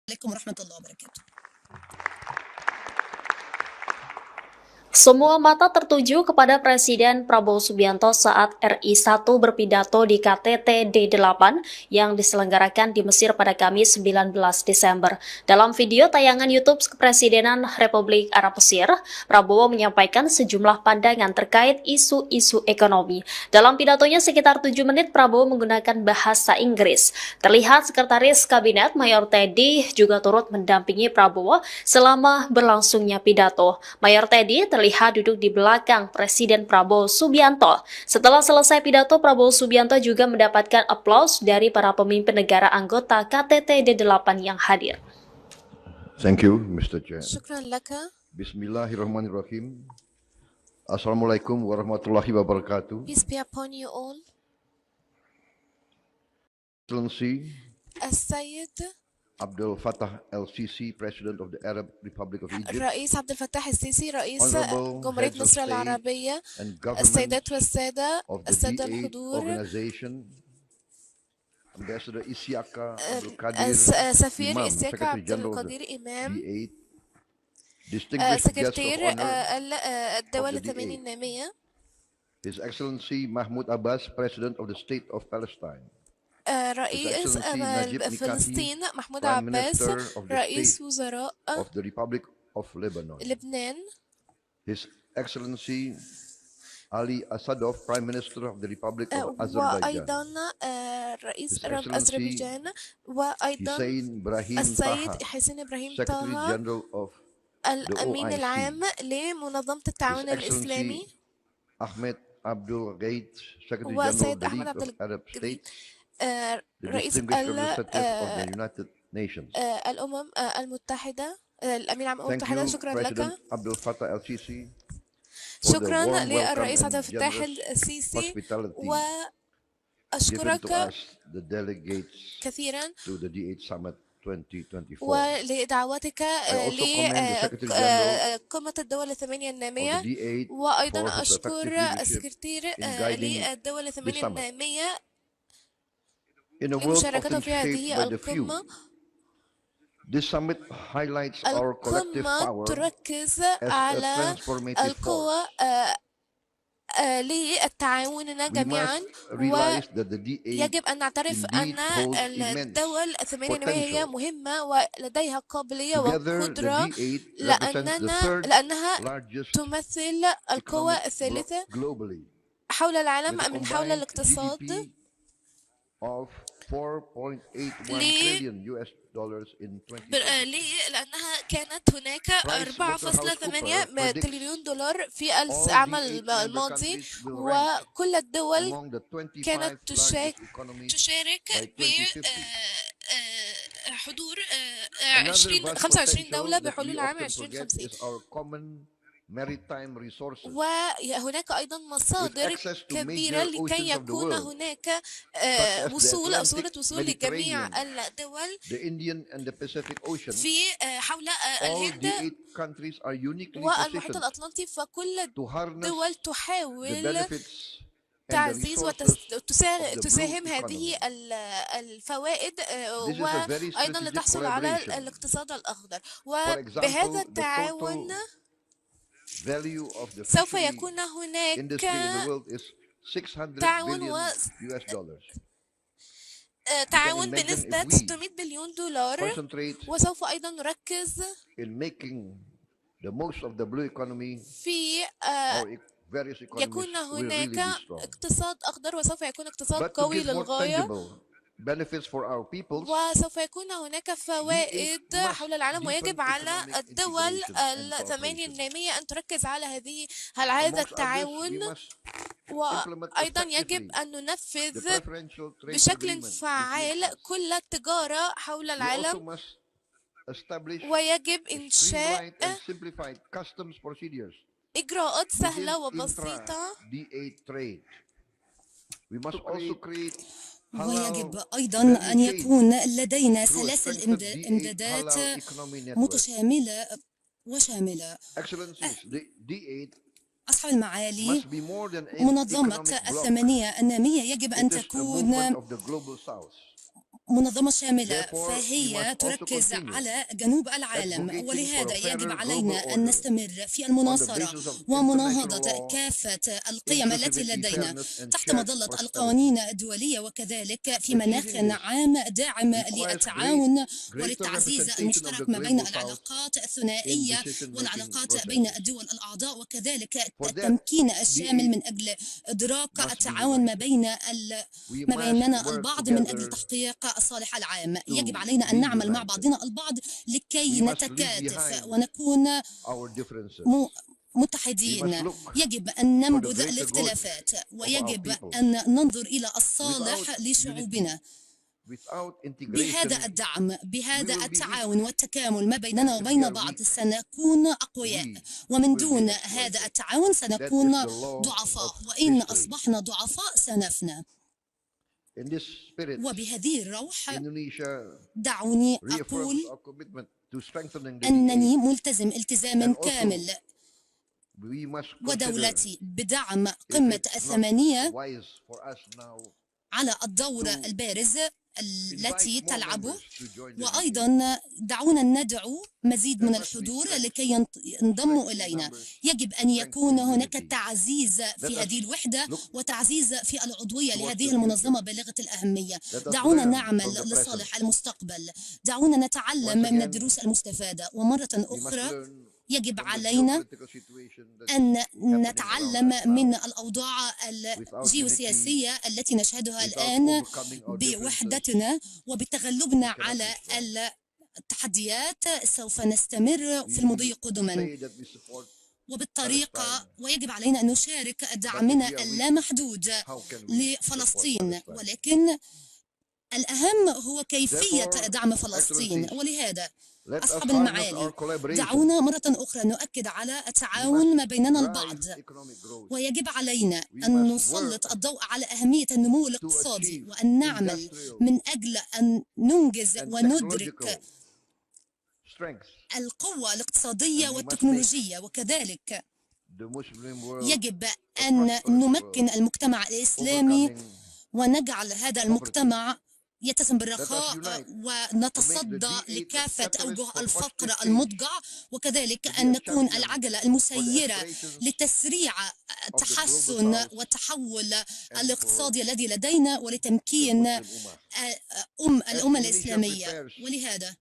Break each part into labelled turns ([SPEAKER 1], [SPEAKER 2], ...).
[SPEAKER 1] عليكم ورحمة الله وبركاته.
[SPEAKER 2] Semua mata tertuju kepada Presiden Prabowo Subianto saat RI1 berpidato di KTT D8 yang diselenggarakan di Mesir pada Kamis 19 Desember. Dalam video tayangan YouTube Kepresidenan Republik Arab Mesir, Prabowo menyampaikan sejumlah pandangan terkait isu-isu ekonomi. Dalam pidatonya sekitar 7 menit, Prabowo menggunakan bahasa Inggris. Terlihat Sekretaris Kabinet Mayor Teddy juga turut mendampingi Prabowo selama berlangsungnya pidato. Mayor Teddy terlihat duduk di belakang Presiden Prabowo Subianto. Setelah selesai pidato, Prabowo Subianto juga mendapatkan aplaus dari para pemimpin negara anggota KTT D8 yang hadir.
[SPEAKER 3] Thank you, Mr. Chair.
[SPEAKER 1] شكرا لك.
[SPEAKER 3] Bismillahirrahmanirrahim. Assalamualaikum warahmatullahi wabarakatuh.
[SPEAKER 1] Peace be upon you all.
[SPEAKER 3] Excellency
[SPEAKER 1] السيد
[SPEAKER 3] Abdel Fattah El-Sisi, President of the Arab Republic of Egypt,
[SPEAKER 1] الرئيس عبد الفتاح السيسي رئيس
[SPEAKER 3] Honorable
[SPEAKER 1] جمهورية
[SPEAKER 3] heads of
[SPEAKER 1] مصر
[SPEAKER 3] state
[SPEAKER 1] العربية،
[SPEAKER 3] and government
[SPEAKER 1] السيدات والسادة،
[SPEAKER 3] of the
[SPEAKER 1] السادة
[SPEAKER 3] D8
[SPEAKER 1] الحضور،
[SPEAKER 3] organization, Ambassador Isiaka Abdul Qadir
[SPEAKER 1] سفير
[SPEAKER 3] Imam,
[SPEAKER 1] إسياك
[SPEAKER 3] Secretary
[SPEAKER 1] عبد
[SPEAKER 3] General of
[SPEAKER 1] القدير
[SPEAKER 3] the
[SPEAKER 1] إمام،
[SPEAKER 3] D8, distinguished guest of
[SPEAKER 1] سكرتير
[SPEAKER 3] honor
[SPEAKER 1] الدول
[SPEAKER 3] of the
[SPEAKER 1] الثمانية
[SPEAKER 3] D8,
[SPEAKER 1] النامية،
[SPEAKER 3] His Excellency Mahmoud Abbas, President of the State of Palestine,
[SPEAKER 1] رئيس فلسطين محمود
[SPEAKER 3] Prime
[SPEAKER 1] عباس،
[SPEAKER 3] Minister of the
[SPEAKER 1] رئيس
[SPEAKER 3] State
[SPEAKER 1] وزراء
[SPEAKER 3] of the Republic of Lebanon,
[SPEAKER 1] لبنان،
[SPEAKER 3] His Excellency Ali Asadov, Prime Minister of the Republic of Azerbaijan,
[SPEAKER 1] وأيضا رئيس
[SPEAKER 3] His Excellency
[SPEAKER 1] أذربيجان، وأيضا
[SPEAKER 3] Hussein Brahim
[SPEAKER 1] السيد
[SPEAKER 3] Taha,
[SPEAKER 1] حسين إبراهيم
[SPEAKER 3] Secretary
[SPEAKER 1] طه،
[SPEAKER 3] General of the
[SPEAKER 1] الأمين العام
[SPEAKER 3] OIC,
[SPEAKER 1] لمنظمة
[SPEAKER 3] His
[SPEAKER 1] التعاون الإسلامي،
[SPEAKER 3] Excellency Ahmed Abdul Gheit, Secretary General of
[SPEAKER 1] وسيد
[SPEAKER 3] the
[SPEAKER 1] أحمد
[SPEAKER 3] League
[SPEAKER 1] عبد
[SPEAKER 3] of Arab
[SPEAKER 1] الجليل
[SPEAKER 3] States, the
[SPEAKER 1] رئيس
[SPEAKER 3] distinguished representative of the United Nations.
[SPEAKER 1] الأمم المتحدة، الأمين العام الأمم
[SPEAKER 3] Thank
[SPEAKER 1] المتحدة.
[SPEAKER 3] you,
[SPEAKER 1] شكرا
[SPEAKER 3] President
[SPEAKER 1] لك.
[SPEAKER 3] Abdel Fattah El-Sisi, for the
[SPEAKER 1] شكرا
[SPEAKER 3] warm welcome
[SPEAKER 1] للرئيس عبد
[SPEAKER 3] and
[SPEAKER 1] الفتاح
[SPEAKER 3] generous
[SPEAKER 1] السيسي،
[SPEAKER 3] hospitality given
[SPEAKER 1] وأشكرك
[SPEAKER 3] to us, the delegates,
[SPEAKER 1] كثيرا
[SPEAKER 3] to the D8 Summit 2024.
[SPEAKER 1] ولدعوتك
[SPEAKER 3] I also commend the Secretary General
[SPEAKER 1] لقمة الدول الثمانية
[SPEAKER 3] of the
[SPEAKER 1] النامية،
[SPEAKER 3] D8 for
[SPEAKER 1] وأيضا
[SPEAKER 3] his effective
[SPEAKER 1] أشكر
[SPEAKER 3] leadership
[SPEAKER 1] السكرتير
[SPEAKER 3] in guiding
[SPEAKER 1] للدول
[SPEAKER 3] the
[SPEAKER 1] الثمانية
[SPEAKER 3] summit.
[SPEAKER 1] النامية
[SPEAKER 3] In a world
[SPEAKER 1] لمشاركته
[SPEAKER 3] often
[SPEAKER 1] في
[SPEAKER 3] shaped
[SPEAKER 1] هذه
[SPEAKER 3] by the few,
[SPEAKER 1] القمة.
[SPEAKER 3] this summit highlights our collective
[SPEAKER 1] القمة
[SPEAKER 3] power
[SPEAKER 1] تركز
[SPEAKER 3] as a
[SPEAKER 1] على
[SPEAKER 3] transformative
[SPEAKER 1] القوة
[SPEAKER 3] force.
[SPEAKER 1] لتعاوننا
[SPEAKER 3] We
[SPEAKER 1] جميعا،
[SPEAKER 3] must realize that the D8
[SPEAKER 1] ويجب أن نعترف
[SPEAKER 3] indeed
[SPEAKER 1] أن
[SPEAKER 3] holds immense
[SPEAKER 1] الدول الثمانية النامية هي
[SPEAKER 3] potential.
[SPEAKER 1] مهمة ولديها قابلية
[SPEAKER 3] Together, the
[SPEAKER 1] وقدرة،
[SPEAKER 3] D8 represents the third
[SPEAKER 1] لأنها
[SPEAKER 3] largest
[SPEAKER 1] تمثل القوة
[SPEAKER 3] economic bloc
[SPEAKER 1] الثالثة
[SPEAKER 3] globally,
[SPEAKER 1] حول العالم
[SPEAKER 3] with a
[SPEAKER 1] من حول
[SPEAKER 3] combined
[SPEAKER 1] الاقتصاد
[SPEAKER 3] GDP of 4.81 trillion US dollars in 2020.
[SPEAKER 1] لأنها كانت هناك 4.8 تريليون دولار في العام الماضي، وكل الدول كانت تشارك بحضور 25 دولة بحلول عام 2050. وهناك أيضا مصادر كبيرة لكي يكون هناك صورة وصول لجميع الدول في حول الهند والمحيط الأطلنطي، فكل الدول تحاول تعزيز وتساهم هذه الفوائد وأيضا لتحصل على الاقتصاد الأخضر. وبهذا التعاون سوف يكون هناك تعاون بنسبة 600 بليون دولار، وسوف أيضا نركز في يكون هناك اقتصاد أخضر، وسوف يكون اقتصاد قوي للغاية، وسوف يكون هناك فوائد حول العالم. ويجب على الدول الثمانية النامية أن تركز على هذا التعاون، وأيضا يجب أن ننفذ بشكل فعال كل التجارة حول العالم، ويجب إنشاء إجراءات سهلة وبسيطة،
[SPEAKER 4] ويجب أيضا أن يكون لدينا سلاسل إمدادات متشاملة وشاملة. أصحاب المعالي، منظمة الثمانية النامية يجب أن تكون منظمة شاملة،
[SPEAKER 3] Therefore, we
[SPEAKER 4] فهي
[SPEAKER 3] must also
[SPEAKER 4] تركز
[SPEAKER 3] continue
[SPEAKER 4] على جنوب العالم،
[SPEAKER 3] advocating for a
[SPEAKER 4] ولهذا يجب
[SPEAKER 3] fairer
[SPEAKER 4] علينا
[SPEAKER 3] global
[SPEAKER 4] أن
[SPEAKER 3] order
[SPEAKER 4] نستمر في
[SPEAKER 3] on the
[SPEAKER 4] المناصرة
[SPEAKER 3] basis of international
[SPEAKER 4] ومناهضة
[SPEAKER 3] law,
[SPEAKER 4] كافة القيم التي
[SPEAKER 3] inclusivity,
[SPEAKER 4] لدينا
[SPEAKER 3] fairness, and
[SPEAKER 4] تحت
[SPEAKER 3] shared
[SPEAKER 4] مظلة
[SPEAKER 3] prosperity.
[SPEAKER 4] القوانين الدولية، وكذلك في مناخ
[SPEAKER 3] Achieving this
[SPEAKER 4] عام داعم
[SPEAKER 3] requires
[SPEAKER 4] للتعاون
[SPEAKER 3] greater
[SPEAKER 4] وللتعزيز
[SPEAKER 3] representation of
[SPEAKER 4] المشترك
[SPEAKER 3] the
[SPEAKER 4] ما بين
[SPEAKER 3] global South
[SPEAKER 4] العلاقات
[SPEAKER 3] in
[SPEAKER 4] الثنائية
[SPEAKER 3] decision-making
[SPEAKER 4] والعلاقات بين
[SPEAKER 3] processes.
[SPEAKER 4] الدول الأعضاء، وكذلك
[SPEAKER 3] For that
[SPEAKER 4] التمكين
[SPEAKER 3] be
[SPEAKER 4] الشامل من أجل إدراك
[SPEAKER 3] must be
[SPEAKER 4] التعاون
[SPEAKER 3] united. We
[SPEAKER 4] ما
[SPEAKER 3] must
[SPEAKER 4] بيننا
[SPEAKER 3] work
[SPEAKER 4] البعض من أجل
[SPEAKER 3] together
[SPEAKER 4] تحقيق الصالح العام. يجب
[SPEAKER 3] to
[SPEAKER 4] علينا أن
[SPEAKER 3] be
[SPEAKER 4] نعمل مع
[SPEAKER 3] united.
[SPEAKER 4] بعضنا البعض لكي
[SPEAKER 3] We must leave
[SPEAKER 4] نتكاتف
[SPEAKER 3] behind
[SPEAKER 4] ونكون
[SPEAKER 3] our differences.
[SPEAKER 4] م-
[SPEAKER 3] We must
[SPEAKER 4] متحدين.
[SPEAKER 3] look
[SPEAKER 4] يجب أن
[SPEAKER 3] for the
[SPEAKER 4] ننبذ
[SPEAKER 3] greater good
[SPEAKER 4] الاختلافات،
[SPEAKER 3] of our
[SPEAKER 4] ويجب
[SPEAKER 3] peoples.
[SPEAKER 4] أن ننظر إلى
[SPEAKER 3] Without
[SPEAKER 4] الصالح
[SPEAKER 3] unity,
[SPEAKER 4] لشعوبنا.
[SPEAKER 3] without integration,
[SPEAKER 4] بهذا الدعم،
[SPEAKER 3] we
[SPEAKER 4] بهذا
[SPEAKER 3] will be weak.
[SPEAKER 4] التعاون والتكامل ما بيننا
[SPEAKER 3] And if we
[SPEAKER 4] وبين
[SPEAKER 3] are
[SPEAKER 4] بعض
[SPEAKER 3] weak,
[SPEAKER 4] سنكون أقوياء،
[SPEAKER 3] we
[SPEAKER 4] ومن
[SPEAKER 3] will be
[SPEAKER 4] دون
[SPEAKER 3] exploited.
[SPEAKER 4] هذا التعاون
[SPEAKER 3] That is
[SPEAKER 4] سنكون
[SPEAKER 3] the law
[SPEAKER 4] ضعفاء،
[SPEAKER 3] of
[SPEAKER 4] وإن
[SPEAKER 3] history.
[SPEAKER 4] أصبحنا ضعفاء سنفنى.
[SPEAKER 3] In this spirit,
[SPEAKER 4] وبهذه الروح
[SPEAKER 3] Indonesia
[SPEAKER 4] دعوني
[SPEAKER 3] reaffirms
[SPEAKER 4] أقول
[SPEAKER 3] our commitment to strengthening the
[SPEAKER 4] أنني
[SPEAKER 3] D8,
[SPEAKER 4] ملتزم التزاما
[SPEAKER 3] and also
[SPEAKER 4] كامل
[SPEAKER 3] we must consider
[SPEAKER 4] ودولتي بدعم
[SPEAKER 3] if
[SPEAKER 4] قمة
[SPEAKER 3] it's not
[SPEAKER 4] الثمانية
[SPEAKER 3] wise for us now
[SPEAKER 4] على الدور
[SPEAKER 3] to
[SPEAKER 4] البارز التي
[SPEAKER 3] invite more
[SPEAKER 4] تلعبه،
[SPEAKER 3] members to join the D8.
[SPEAKER 4] وأيضا دعونا ندعو مزيد من
[SPEAKER 3] There must be
[SPEAKER 4] الحضور
[SPEAKER 3] strength
[SPEAKER 4] لكي ينضموا
[SPEAKER 3] in
[SPEAKER 4] إلينا.
[SPEAKER 3] numbers,
[SPEAKER 4] يجب أن
[SPEAKER 3] strength
[SPEAKER 4] يكون
[SPEAKER 3] in
[SPEAKER 4] هناك
[SPEAKER 3] unity.
[SPEAKER 4] تعزيز
[SPEAKER 3] Let
[SPEAKER 4] في
[SPEAKER 3] us
[SPEAKER 4] هذه الوحدة
[SPEAKER 3] look
[SPEAKER 4] وتعزيز في العضوية
[SPEAKER 3] towards
[SPEAKER 4] لهذه
[SPEAKER 3] the
[SPEAKER 4] المنظمة
[SPEAKER 3] future.
[SPEAKER 4] بالغة الأهمية.
[SPEAKER 3] Let us
[SPEAKER 4] دعونا
[SPEAKER 3] learn from
[SPEAKER 4] نعمل
[SPEAKER 3] the present.
[SPEAKER 4] لصالح المستقبل، دعونا نتعلم
[SPEAKER 3] Once
[SPEAKER 4] من
[SPEAKER 3] again,
[SPEAKER 4] الدروس المستفادة. ومرة
[SPEAKER 3] we must
[SPEAKER 4] أخرى
[SPEAKER 3] learn
[SPEAKER 4] يجب
[SPEAKER 3] from the
[SPEAKER 4] علينا
[SPEAKER 3] geopolitical situation that's
[SPEAKER 4] أن
[SPEAKER 3] happening
[SPEAKER 4] نتعلم
[SPEAKER 3] around us
[SPEAKER 4] من
[SPEAKER 3] now.
[SPEAKER 4] الأوضاع
[SPEAKER 3] Without unity,
[SPEAKER 4] الجيوسياسية التي نشهدها
[SPEAKER 3] without
[SPEAKER 4] الآن،
[SPEAKER 3] overcoming our differences,
[SPEAKER 4] بوحدتنا وبتغلبنا
[SPEAKER 3] we cannot
[SPEAKER 4] على
[SPEAKER 3] be strong.
[SPEAKER 4] التحديات سوف نستمر في المضي
[SPEAKER 3] We
[SPEAKER 4] قدما.
[SPEAKER 3] say that we support
[SPEAKER 4] وبالطريقة
[SPEAKER 3] Palestine,
[SPEAKER 4] ويجب علينا أن نشارك
[SPEAKER 3] but if
[SPEAKER 4] دعمنا
[SPEAKER 3] we are weak,
[SPEAKER 4] اللامحدود
[SPEAKER 3] how can we support
[SPEAKER 4] لفلسطين،
[SPEAKER 3] Palestine?
[SPEAKER 4] ولكن الأهم هو كيفية
[SPEAKER 3] Therefore,
[SPEAKER 4] دعم فلسطين.
[SPEAKER 3] Excellencies,
[SPEAKER 4] ولهذا
[SPEAKER 3] let us
[SPEAKER 4] أصحاب
[SPEAKER 3] harness our
[SPEAKER 4] المعالي،
[SPEAKER 3] collaboration.
[SPEAKER 4] دعونا مرة أخرى نؤكد على
[SPEAKER 3] We
[SPEAKER 4] التعاون ما
[SPEAKER 3] must
[SPEAKER 4] بيننا البعض،
[SPEAKER 3] drive economic growth
[SPEAKER 4] ويجب علينا
[SPEAKER 3] We
[SPEAKER 4] أن
[SPEAKER 3] must
[SPEAKER 4] نسلط
[SPEAKER 3] work
[SPEAKER 4] الضوء على أهمية النمو
[SPEAKER 3] to
[SPEAKER 4] الاقتصادي،
[SPEAKER 3] achieve
[SPEAKER 4] وأن نعمل
[SPEAKER 3] industrial
[SPEAKER 4] من أجل أن ننجز
[SPEAKER 3] and
[SPEAKER 4] وندرك
[SPEAKER 3] technological strengths.
[SPEAKER 4] القوة الاقتصادية
[SPEAKER 3] And we must make
[SPEAKER 4] والتكنولوجية، وكذلك
[SPEAKER 3] the Muslim world
[SPEAKER 4] يجب
[SPEAKER 3] a
[SPEAKER 4] أن
[SPEAKER 3] prosperous
[SPEAKER 4] نمكن
[SPEAKER 3] world,
[SPEAKER 4] المجتمع الإسلامي
[SPEAKER 3] overcoming
[SPEAKER 4] ونجعل هذا المجتمع يتسم
[SPEAKER 3] Let us
[SPEAKER 4] بالرخاء،
[SPEAKER 3] unite
[SPEAKER 4] ونتصدى
[SPEAKER 3] to make the D8
[SPEAKER 4] لكافة
[SPEAKER 3] a
[SPEAKER 4] أوجه
[SPEAKER 3] catalyst for
[SPEAKER 4] الفقر
[SPEAKER 3] positive change,
[SPEAKER 4] المضجع، وكذلك
[SPEAKER 3] to be
[SPEAKER 4] أن
[SPEAKER 3] a
[SPEAKER 4] نكون
[SPEAKER 3] champion
[SPEAKER 4] العجلة
[SPEAKER 3] for the
[SPEAKER 4] المسيرة
[SPEAKER 3] aspirations
[SPEAKER 4] لتسريع
[SPEAKER 3] of the global
[SPEAKER 4] التحسن
[SPEAKER 3] South
[SPEAKER 4] والتحول
[SPEAKER 3] and for
[SPEAKER 4] الاقتصادي الذي لدينا
[SPEAKER 3] the
[SPEAKER 4] ولتمكين
[SPEAKER 3] Muslim Ummah. As
[SPEAKER 4] الأمة
[SPEAKER 3] Indonesia
[SPEAKER 4] الإسلامية.
[SPEAKER 3] prepares
[SPEAKER 4] ولهذا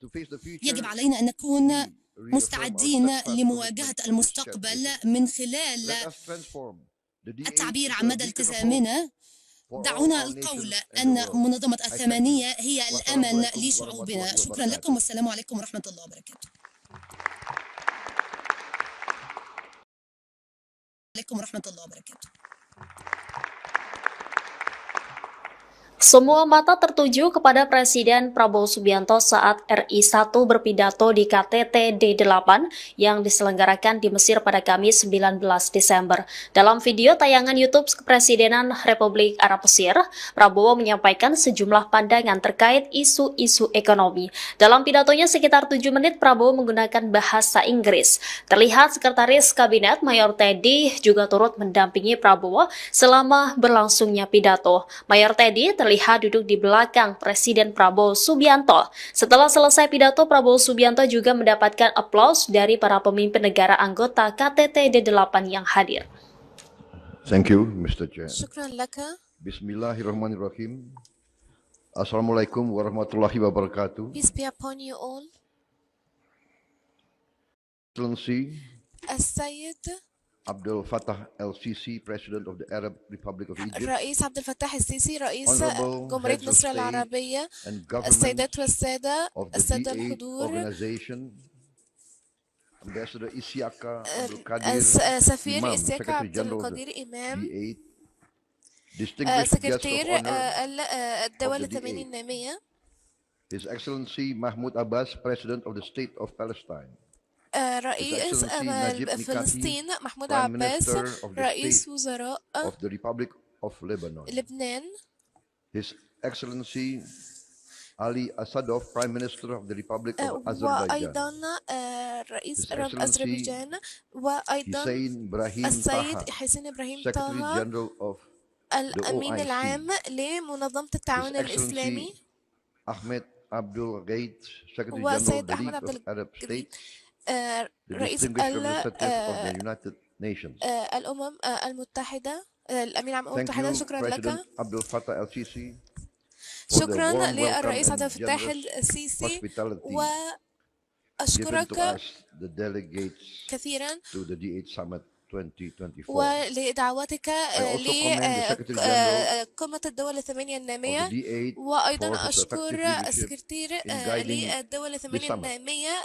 [SPEAKER 3] to face the
[SPEAKER 4] يجب
[SPEAKER 3] future,
[SPEAKER 4] علينا أن نكون
[SPEAKER 3] we reaffirm our
[SPEAKER 4] مستعدين
[SPEAKER 3] steadfast
[SPEAKER 4] لمواجهة
[SPEAKER 3] commitment to this shared
[SPEAKER 4] المستقبل
[SPEAKER 3] vision.
[SPEAKER 4] من
[SPEAKER 3] Let
[SPEAKER 4] خلال
[SPEAKER 3] us transform the D8
[SPEAKER 4] التعبير
[SPEAKER 3] into
[SPEAKER 4] عن
[SPEAKER 3] a
[SPEAKER 4] مدى
[SPEAKER 3] beacon of hope
[SPEAKER 4] التزامنا.
[SPEAKER 3] for all
[SPEAKER 4] دعونا
[SPEAKER 3] our
[SPEAKER 4] القول
[SPEAKER 3] nations and the
[SPEAKER 4] أن
[SPEAKER 3] world.
[SPEAKER 4] منظمة
[SPEAKER 3] I thank you.
[SPEAKER 4] الثمانية هي
[SPEAKER 3] Wassalamu
[SPEAKER 4] الأمن
[SPEAKER 3] alaikum
[SPEAKER 4] لشعوبنا.
[SPEAKER 3] warahmatullahi
[SPEAKER 4] شكرا لكم،
[SPEAKER 3] wabarakatuh.
[SPEAKER 4] والسلام عليكم ورحمة الله وبركاته. عليكم ورحمة الله وبركاته.
[SPEAKER 2] Semua mata tertuju kepada Presiden Prabowo Subianto saat RI1 berpidato di KTT D8 yang diselenggarakan di Mesir pada Kamis 19 Desember. Dalam video tayangan YouTube Kepresidenan Republik Arab Mesir, Prabowo menyampaikan sejumlah pandangan terkait isu-isu ekonomi. Dalam pidatonya sekitar 7 menit, Prabowo menggunakan bahasa Inggris. Terlihat Sekretaris Kabinet Mayor Teddy juga turut mendampingi Prabowo selama berlangsungnya pidato. Mayor Teddy terlihat duduk di belakang Presiden Prabowo Subianto. Setelah selesai pidato, Prabowo Subianto juga mendapatkan aplaus dari para pemimpin negara anggota KTT D8 yang hadir.
[SPEAKER 3] Thank you, Mr. Chair.
[SPEAKER 1] شكرا لك.
[SPEAKER 3] Bismillahirrahmanirrahim. Assalamualaikum warahmatullahi wabarakatuh.
[SPEAKER 1] Peace be upon you all.
[SPEAKER 3] Excellency
[SPEAKER 1] السيد
[SPEAKER 3] Abdel Fattah El-Sisi, President of the Arab Republic of Egypt,
[SPEAKER 1] الرئيس عبد الفتاح السيسي رئيس
[SPEAKER 3] Honorable
[SPEAKER 1] جمهورية
[SPEAKER 3] heads of
[SPEAKER 1] مصر
[SPEAKER 3] state
[SPEAKER 1] العربية،
[SPEAKER 3] and governments
[SPEAKER 1] السيدات والسادة،
[SPEAKER 3] of the
[SPEAKER 1] السادة
[SPEAKER 3] D8
[SPEAKER 1] الحضور،
[SPEAKER 3] organization, Ambassador Isiaka Abdul Qadir
[SPEAKER 1] سفير
[SPEAKER 3] Imam,
[SPEAKER 1] إسياك
[SPEAKER 3] Secretary
[SPEAKER 1] عبد
[SPEAKER 3] General of the
[SPEAKER 1] القدير إمام،
[SPEAKER 3] D8, distinguished guest of
[SPEAKER 1] سكرتير
[SPEAKER 3] honor
[SPEAKER 1] الدول
[SPEAKER 3] of the
[SPEAKER 1] الثمانية
[SPEAKER 3] D8,
[SPEAKER 1] النامية،
[SPEAKER 3] His Excellency Mahmoud Abbas, President of the State of Palestine,
[SPEAKER 1] رئيس
[SPEAKER 3] Excellency Najib Mikati,
[SPEAKER 1] فلسطين محمود
[SPEAKER 3] Prime
[SPEAKER 1] عباس،
[SPEAKER 3] Minister of the
[SPEAKER 1] رئيس
[SPEAKER 3] State
[SPEAKER 1] وزراء
[SPEAKER 3] of the Republic of Lebanon,
[SPEAKER 1] لبنان،
[SPEAKER 3] His Excellency Ali Asadov, Prime Minister of the Republic of Azerbaijan,
[SPEAKER 1] وأيضا رئيس
[SPEAKER 3] His Excellency
[SPEAKER 1] أذربيجان، وأيضا
[SPEAKER 3] Hussein Ibrahim
[SPEAKER 1] السيد
[SPEAKER 3] Taha,
[SPEAKER 1] حسين إبراهيم
[SPEAKER 3] Secretary
[SPEAKER 1] طه،
[SPEAKER 3] General of
[SPEAKER 1] الأمين
[SPEAKER 3] OIC.
[SPEAKER 1] العام لمنظمة
[SPEAKER 3] His
[SPEAKER 1] التعاون الإسلامي
[SPEAKER 3] Excellency Ahmed Abdul Ghaid, Secretary General of
[SPEAKER 1] وسيد
[SPEAKER 3] the
[SPEAKER 1] أحمد
[SPEAKER 3] League
[SPEAKER 1] عبد
[SPEAKER 3] of Arab
[SPEAKER 1] الجليل
[SPEAKER 3] States, the
[SPEAKER 1] رئيس
[SPEAKER 3] distinguished representative of the United Nations.
[SPEAKER 1] الأمم المتحدة، الأمين العام للأمم
[SPEAKER 3] Thank
[SPEAKER 1] المتحدة،
[SPEAKER 3] you,
[SPEAKER 1] شكرا
[SPEAKER 3] President
[SPEAKER 1] لك.
[SPEAKER 3] Abdel Fattah el-Sisi, for the
[SPEAKER 1] شكرا
[SPEAKER 3] warm welcome
[SPEAKER 1] للرئيس عبد
[SPEAKER 3] and
[SPEAKER 1] الفتاح
[SPEAKER 3] generous
[SPEAKER 1] السيسي،
[SPEAKER 3] hospitality given to
[SPEAKER 1] وأشكرك
[SPEAKER 3] us, the delegates,
[SPEAKER 1] كثيرا
[SPEAKER 3] to the D8 Summit 2024.
[SPEAKER 1] ولدعوتك
[SPEAKER 3] I also commend the Secretary General
[SPEAKER 1] لقمة الدول الثمانية
[SPEAKER 3] of the
[SPEAKER 1] النامية،
[SPEAKER 3] D8 for
[SPEAKER 1] وأيضا
[SPEAKER 3] his effective
[SPEAKER 1] أشكر
[SPEAKER 3] leadership
[SPEAKER 1] السكرتير
[SPEAKER 3] in guiding
[SPEAKER 1] للدول
[SPEAKER 3] this
[SPEAKER 1] الثمانية
[SPEAKER 3] summit.
[SPEAKER 1] النامية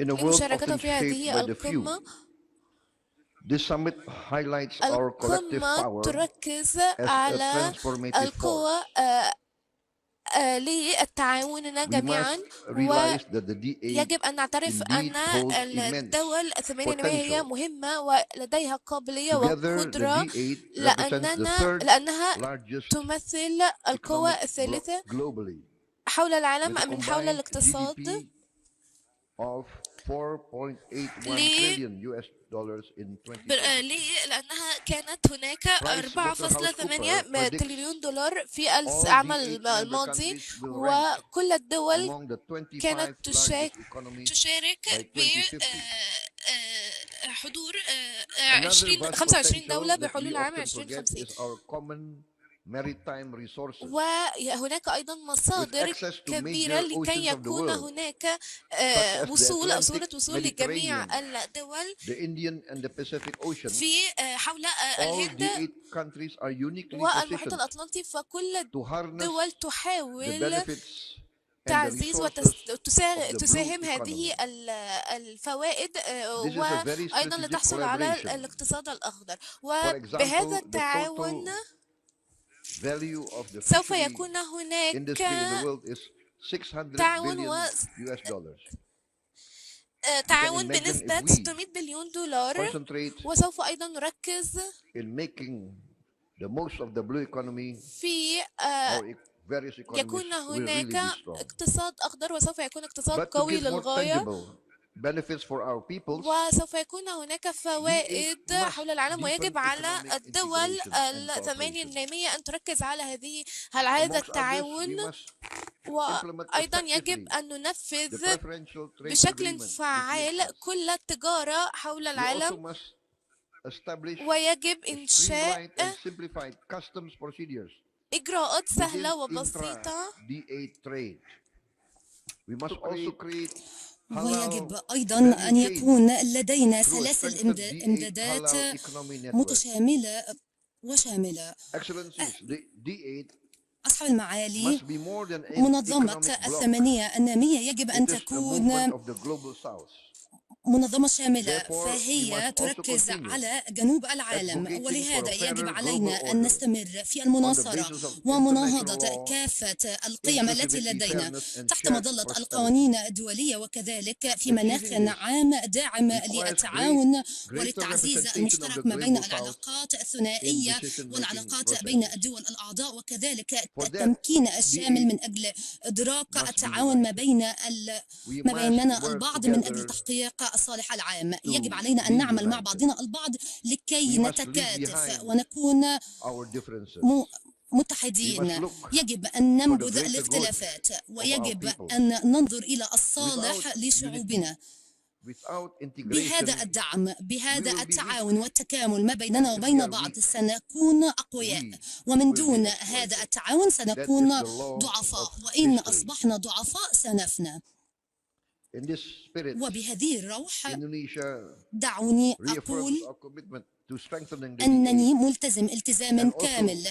[SPEAKER 3] In a world
[SPEAKER 1] لمشاركته
[SPEAKER 3] often
[SPEAKER 1] في
[SPEAKER 3] shaped
[SPEAKER 1] هذه
[SPEAKER 3] by the few,
[SPEAKER 1] القمة.
[SPEAKER 3] this summit highlights our collective
[SPEAKER 1] القمة
[SPEAKER 3] power
[SPEAKER 1] تركز
[SPEAKER 3] as a
[SPEAKER 1] على
[SPEAKER 3] transformative
[SPEAKER 1] القوة
[SPEAKER 3] force.
[SPEAKER 1] لتعاوننا
[SPEAKER 3] We
[SPEAKER 1] جميعا،
[SPEAKER 3] must realize that the D8
[SPEAKER 1] ويجب أن نعترف
[SPEAKER 3] indeed
[SPEAKER 1] أن
[SPEAKER 3] holds immense
[SPEAKER 1] الدول الثمانية النامية هي
[SPEAKER 3] potential.
[SPEAKER 1] مهمة ولديها قابلية
[SPEAKER 3] Together, the
[SPEAKER 1] وقدرة،
[SPEAKER 3] D8 represents the third
[SPEAKER 1] لأنها
[SPEAKER 3] largest
[SPEAKER 1] تمثل القوة
[SPEAKER 3] economic
[SPEAKER 1] الثالثة
[SPEAKER 3] globally,
[SPEAKER 1] حول العالم
[SPEAKER 3] with a
[SPEAKER 1] من حول
[SPEAKER 3] combined
[SPEAKER 1] الاقتصاد
[SPEAKER 3] GDP of 4.81
[SPEAKER 1] ل-
[SPEAKER 3] trillion US dollars in 2020.
[SPEAKER 1] لأنها كانت هناك
[SPEAKER 3] PricewaterhouseCoopers
[SPEAKER 1] 4.8
[SPEAKER 3] predicts
[SPEAKER 1] تريليون دولار في
[SPEAKER 3] all
[SPEAKER 1] العام
[SPEAKER 3] D8 member
[SPEAKER 1] الماضي،
[SPEAKER 3] countries will rank
[SPEAKER 1] وكل الدول
[SPEAKER 3] among the 25
[SPEAKER 1] كانت
[SPEAKER 3] largest economies
[SPEAKER 1] تشارك
[SPEAKER 3] by 2050.
[SPEAKER 1] بحضور
[SPEAKER 3] Another vast
[SPEAKER 1] 25 دولة
[SPEAKER 3] potential that
[SPEAKER 1] بحلول
[SPEAKER 3] we
[SPEAKER 1] عام
[SPEAKER 3] often forget
[SPEAKER 1] 2050.
[SPEAKER 3] is our common maritime resources.
[SPEAKER 1] وهناك أيضا
[SPEAKER 3] With
[SPEAKER 1] مصادر
[SPEAKER 3] access to
[SPEAKER 1] كبيرة
[SPEAKER 3] major
[SPEAKER 1] لكي
[SPEAKER 3] oceans of the
[SPEAKER 1] يكون
[SPEAKER 3] world,
[SPEAKER 1] هناك
[SPEAKER 3] such as the
[SPEAKER 1] وصول أو
[SPEAKER 3] Atlantic,
[SPEAKER 1] سهولة وصول لجميع
[SPEAKER 3] Mediterranean,
[SPEAKER 1] الدول
[SPEAKER 3] the Indian and the Pacific Oceans,
[SPEAKER 1] في حول
[SPEAKER 3] all
[SPEAKER 1] الهند
[SPEAKER 3] D8 countries are uniquely
[SPEAKER 1] والمحيط
[SPEAKER 3] positioned
[SPEAKER 1] الأطلنطي، فكل
[SPEAKER 3] to harness
[SPEAKER 1] الدول
[SPEAKER 3] the
[SPEAKER 1] تحاول
[SPEAKER 3] benefits and the
[SPEAKER 1] تعزيز
[SPEAKER 3] resources of the
[SPEAKER 1] وتساهم
[SPEAKER 3] blue
[SPEAKER 1] هذه
[SPEAKER 3] economy.
[SPEAKER 1] الفوائد
[SPEAKER 3] This is a very
[SPEAKER 1] وأيضا
[SPEAKER 3] strategic
[SPEAKER 1] لتحصل على
[SPEAKER 3] collaboration.
[SPEAKER 1] الاقتصاد الأخضر.
[SPEAKER 3] For
[SPEAKER 1] وبهذا
[SPEAKER 3] example, the
[SPEAKER 1] التعاون
[SPEAKER 3] total value of the
[SPEAKER 1] سوف
[SPEAKER 3] fishery
[SPEAKER 1] يكون هناك
[SPEAKER 3] industry in the world is 600
[SPEAKER 1] تعاون
[SPEAKER 3] billion US dollars.
[SPEAKER 1] تعاون
[SPEAKER 3] imagine
[SPEAKER 1] بنسبة
[SPEAKER 3] if we
[SPEAKER 1] 600 بليون دولار،
[SPEAKER 3] Concentrate
[SPEAKER 1] وسوف أيضا نركز
[SPEAKER 3] in making the most of the blue economy,
[SPEAKER 1] في
[SPEAKER 3] our various economies
[SPEAKER 1] يكون
[SPEAKER 3] will
[SPEAKER 1] هناك
[SPEAKER 3] really be strong.
[SPEAKER 1] اقتصاد أخضر، وسوف يكون اقتصاد
[SPEAKER 3] But to
[SPEAKER 1] قوي
[SPEAKER 3] give more
[SPEAKER 1] للغاية،
[SPEAKER 3] tangible benefits for our peoples,
[SPEAKER 1] وسوف يكون هناك فوائد
[SPEAKER 3] must
[SPEAKER 1] حول العالم، ويجب
[SPEAKER 3] deepen
[SPEAKER 1] على
[SPEAKER 3] economic
[SPEAKER 1] الدول
[SPEAKER 3] integration and
[SPEAKER 1] الثمانية
[SPEAKER 3] cooperation.
[SPEAKER 1] النامية أن تركز على هذا
[SPEAKER 3] Amongst others, we
[SPEAKER 1] التعاون،
[SPEAKER 3] must implement
[SPEAKER 1] وأيضا يجب
[SPEAKER 3] effectively
[SPEAKER 1] أن
[SPEAKER 3] the
[SPEAKER 1] ننفذ
[SPEAKER 3] preferential trade
[SPEAKER 1] بشكل
[SPEAKER 3] agreement
[SPEAKER 1] فعال
[SPEAKER 3] between us.
[SPEAKER 1] كل التجارة حول
[SPEAKER 3] We also
[SPEAKER 1] العالم،
[SPEAKER 3] must establish
[SPEAKER 1] ويجب إنشاء
[SPEAKER 3] streamlined and simplified customs procedures
[SPEAKER 1] إجراءات
[SPEAKER 3] within
[SPEAKER 1] سهلة وبسيطة.
[SPEAKER 3] intra-D8 trade. We must also create
[SPEAKER 4] ويجب
[SPEAKER 3] halal value
[SPEAKER 4] أيضا أن
[SPEAKER 3] chains
[SPEAKER 4] يكون لدينا
[SPEAKER 3] through a
[SPEAKER 4] سلاسل
[SPEAKER 3] strengthened D8
[SPEAKER 4] إمدادات
[SPEAKER 3] halal economy network.
[SPEAKER 4] متشاملة وشاملة.
[SPEAKER 3] Excellencies, the D8
[SPEAKER 4] أصحاب المعالي،
[SPEAKER 3] must be more than an
[SPEAKER 4] منظمة
[SPEAKER 3] economic bloc.
[SPEAKER 4] الثمانية النامية يجب أن
[SPEAKER 3] It is a
[SPEAKER 4] تكون
[SPEAKER 3] movement of the global south.
[SPEAKER 4] منظمة شاملة،
[SPEAKER 3] Therefore, we
[SPEAKER 4] فهي
[SPEAKER 3] must also
[SPEAKER 4] تركز
[SPEAKER 3] continue
[SPEAKER 4] على جنوب العالم،
[SPEAKER 3] advocating for
[SPEAKER 4] ولهذا
[SPEAKER 3] a
[SPEAKER 4] يجب
[SPEAKER 3] fairer
[SPEAKER 4] علينا
[SPEAKER 3] global
[SPEAKER 4] أن
[SPEAKER 3] order
[SPEAKER 4] نستمر في
[SPEAKER 3] on the
[SPEAKER 4] المناصرة
[SPEAKER 3] basis of
[SPEAKER 4] ومناهضة
[SPEAKER 3] international law,
[SPEAKER 4] كافة القيم التي
[SPEAKER 3] inclusivity,
[SPEAKER 4] لدينا
[SPEAKER 3] fairness, and
[SPEAKER 4] تحت
[SPEAKER 3] shared
[SPEAKER 4] مظلة
[SPEAKER 3] prosperity.
[SPEAKER 4] القوانين الدولية، وكذلك في مناخ
[SPEAKER 3] Achieving this
[SPEAKER 4] عام داعم
[SPEAKER 3] requires
[SPEAKER 4] للتعاون
[SPEAKER 3] greater
[SPEAKER 4] وللتعزيز
[SPEAKER 3] representation of
[SPEAKER 4] المشترك
[SPEAKER 3] the
[SPEAKER 4] ما بين
[SPEAKER 3] global south
[SPEAKER 4] العلاقات
[SPEAKER 3] in
[SPEAKER 4] الثنائية
[SPEAKER 3] decision-making
[SPEAKER 4] والعلاقات بين
[SPEAKER 3] processes.
[SPEAKER 4] الدول الأعضاء، وكذلك
[SPEAKER 3] For that,
[SPEAKER 4] التمكين الشامل
[SPEAKER 3] D8
[SPEAKER 4] من أجل إدراك
[SPEAKER 3] must be
[SPEAKER 4] التعاون ما
[SPEAKER 3] united.
[SPEAKER 4] بين
[SPEAKER 3] We
[SPEAKER 4] ما بيننا
[SPEAKER 3] must work
[SPEAKER 4] البعض من أجل
[SPEAKER 3] together
[SPEAKER 4] تحقيق الصالح العام.
[SPEAKER 3] to
[SPEAKER 4] يجب علينا أن
[SPEAKER 3] be
[SPEAKER 4] نعمل مع
[SPEAKER 3] united.
[SPEAKER 4] بعضنا البعض لكي
[SPEAKER 3] We must leave
[SPEAKER 4] نتكاتف
[SPEAKER 3] behind
[SPEAKER 4] ونكون
[SPEAKER 3] our differences.
[SPEAKER 4] م-
[SPEAKER 3] We must
[SPEAKER 4] متحدين.
[SPEAKER 3] look
[SPEAKER 4] يجب أن
[SPEAKER 3] for the
[SPEAKER 4] ننبذ
[SPEAKER 3] greater good
[SPEAKER 4] الاختلافات،
[SPEAKER 3] of our
[SPEAKER 4] ويجب
[SPEAKER 3] peoples.
[SPEAKER 4] أن ننظر إلى الصالح
[SPEAKER 3] Without unity,
[SPEAKER 4] لشعوبنا.
[SPEAKER 3] without integration,
[SPEAKER 4] بهذا الدعم،
[SPEAKER 3] we
[SPEAKER 4] بهذا
[SPEAKER 3] will be
[SPEAKER 4] التعاون
[SPEAKER 3] weak.
[SPEAKER 4] والتكامل ما بيننا
[SPEAKER 3] And if we
[SPEAKER 4] وبين
[SPEAKER 3] are
[SPEAKER 4] بعض
[SPEAKER 3] weak,
[SPEAKER 4] سنكون أقوياء،
[SPEAKER 3] we
[SPEAKER 4] ومن
[SPEAKER 3] will be
[SPEAKER 4] دون
[SPEAKER 3] exploited.
[SPEAKER 4] هذا التعاون
[SPEAKER 3] That
[SPEAKER 4] سنكون
[SPEAKER 3] is the law
[SPEAKER 4] ضعفاء،
[SPEAKER 3] of
[SPEAKER 4] وإن
[SPEAKER 3] history.
[SPEAKER 4] أصبحنا ضعفاء سنفنى.
[SPEAKER 3] In this spirit,
[SPEAKER 4] وبهذه الروح
[SPEAKER 3] Indonesia
[SPEAKER 4] دعوني
[SPEAKER 3] reaffirms
[SPEAKER 4] أقول
[SPEAKER 3] our commitment to strengthening the
[SPEAKER 4] أنني
[SPEAKER 3] D8,
[SPEAKER 4] ملتزم التزاما
[SPEAKER 3] and also
[SPEAKER 4] كامل،